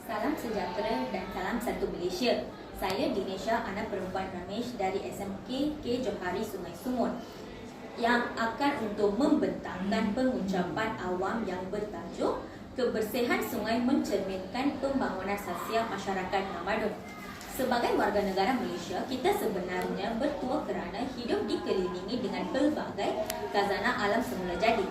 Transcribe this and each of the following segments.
Salam sejahtera dan salam satu Malaysia. Saya Dinesha, anak perempuan Ramesh dari SMK K. Johari Sungai Sungun yang akan untuk membentangkan pengucapan awam yang bertajuk Kebersihan Sungai Mencerminkan Pembangunan Sosial Masyarakat Nomadun. Sebagai warga negara Malaysia, kita sebenarnya bertuah kerana hidup dikelilingi dengan pelbagai khazanah alam semula jadi.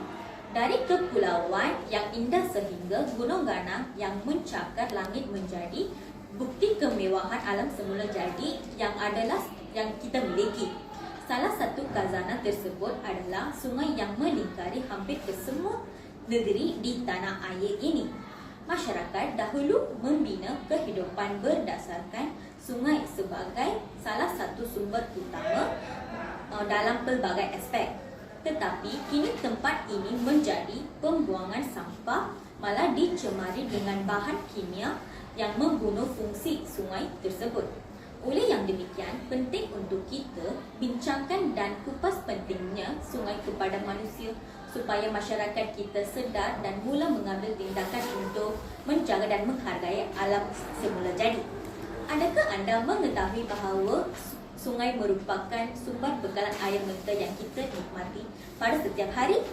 Dari kepulauan yang indah sehingga gunung ganang yang mencakar langit menjadi bukti kemewahan alam semula jadi yang kita miliki. Salah satu khazanah tersebut adalah sungai yang melingkari hampir ke semua negeri di tanah air ini. Masyarakat dahulu membina kehidupan berdasarkan sungai sebagai salah satu sumber utama dalam pelbagai aspek. Tetapi kini tempat ini menjadi pembuangan sampah, malah dicemari dengan bahan kimia yang membunuh fungsi sungai tersebut. Oleh yang demikian, penting untuk kita bincangkan dan kupas pentingnya sungai kepada manusia supaya masyarakat kita sedar dan mula mengambil tindakan untuk menjaga dan menghargai alam semula jadi. Adakah anda mengetahui bahawa sungai merupakan sumber bekalan air mentah yang kita nikmati pada setiap hari?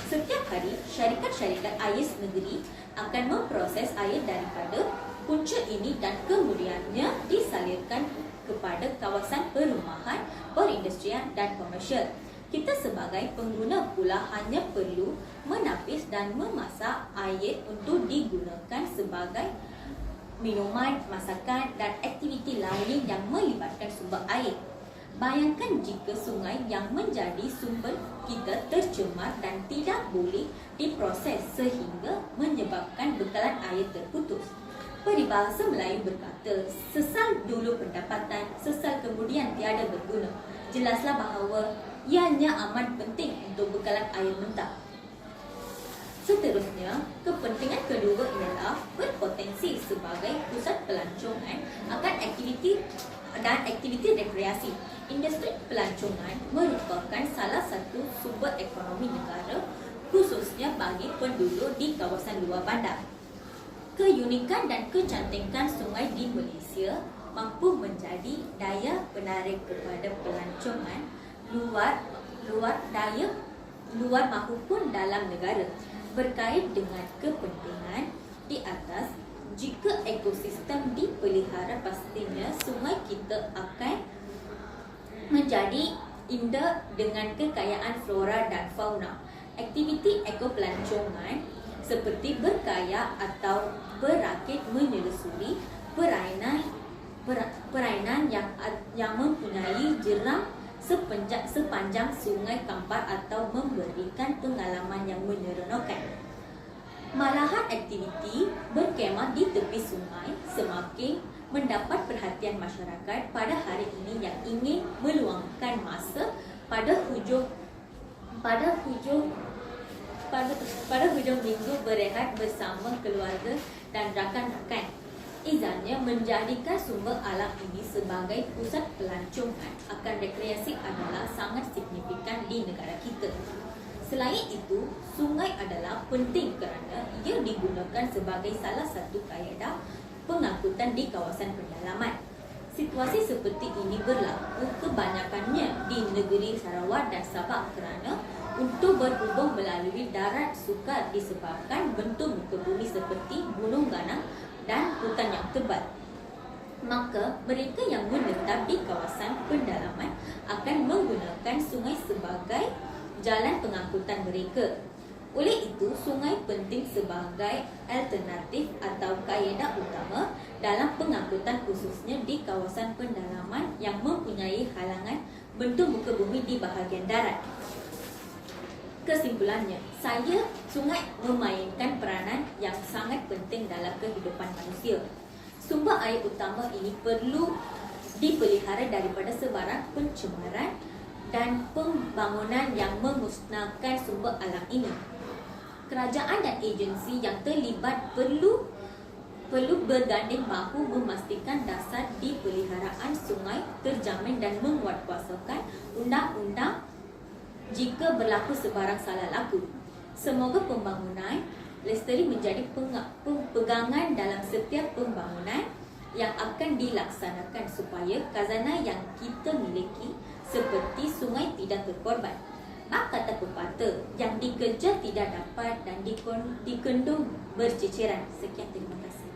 Setiap hari, syarikat-syarikat air negeri akan memproses air daripada punca ini dan kemudiannya disalurkan kepada kawasan perumahan, perindustrian dan komersial. Kita sebagai pengguna pula hanya perlu menapis dan memasak air untuk digunakan sebagai minuman, masakan dan aktiviti lain yang melibatkan sumber air. Bayangkan jika sungai yang menjadi sumber kita tercemar dan tidak boleh diproses sehingga menyebabkan bekalan air terputus. Peribahasa Melayu berkata, sesal dulu pendapatan, sesal kemudian tiada berguna. Jelaslah bahawa ianya amat penting untuk bekalan air mentah. Seterusnya, kepentingan kedua ialah berpotensi sebagai pusat pelancongan akan aktiviti rekreasi. Industri pelancongan merupakan salah satu sumber ekonomi negara, khususnya bagi penduduk di kawasan luar bandar. Keunikan dan kecantikan sungai di Malaysia mampu menjadi daya penarik kepada pelancongan luar maupun dalam negara. Berkait dengan kepentingan di atas, jika ekosistem dipelihara, pastinya sungai kita akan menjadi indah dengan kekayaan flora dan fauna. Aktiviti ekopelancongan seperti berkayak atau berakit menyelusuri perairan yang mempunyai jeram sepanjang sungai Kampar atau memberikan pengalaman yang menyeronokkan. Malahan aktiviti berkemah di tepi sungai semakin mendapat perhatian masyarakat pada hari ini yang ingin meluangkan masa pada hujung minggu berehat bersama keluarga dan rakan-rakan. Izannya menjadikan sumber alam ini sebagai pusat pelancongan akan rekreasi adalah sangat signifikan di negara kita. Selain itu, sungai adalah penting kerana ia digunakan sebagai salah satu kaedah pengangkutan di kawasan pedalaman. Situasi seperti ini berlaku kebanyakannya di negeri Sarawak dan Sabah kerana untuk berhubung melalui darat sukar disebabkan bentuk muka bumi seperti gunung ganang dan hutan yang tebal. Maka mereka yang menetap di kawasan pedalaman akan menggunakan sungai sebagai jalan pengangkutan mereka. Oleh itu, sungai penting sebagai alternatif atau kaedah utama dalam pengangkutan khususnya di kawasan pedalaman yang mempunyai halangan bentuk muka bumi di bahagian darat. Kesimpulannya, sungai memainkan peranan yang sangat penting dalam kehidupan manusia. Sumber air utama ini perlu dipelihara daripada sebarang pencemaran dan pembangunan yang memusnahkan sumber alam ini. Kerajaan dan agensi yang terlibat perlu berganding bahu memastikan dasar dipeliharaan sungai terjamin dan menguatkuasakan undang-undang jika berlaku sebarang salah laku. Semoga pembangunan lestari menjadi pegangan dalam setiap pembangunan yang akan dilaksanakan supaya khazanah yang kita miliki seperti sungai tidak berkorban. Kata pepatah, yang dikejar tidak dapat dan dikendung berceceran. Sekian, terima kasih.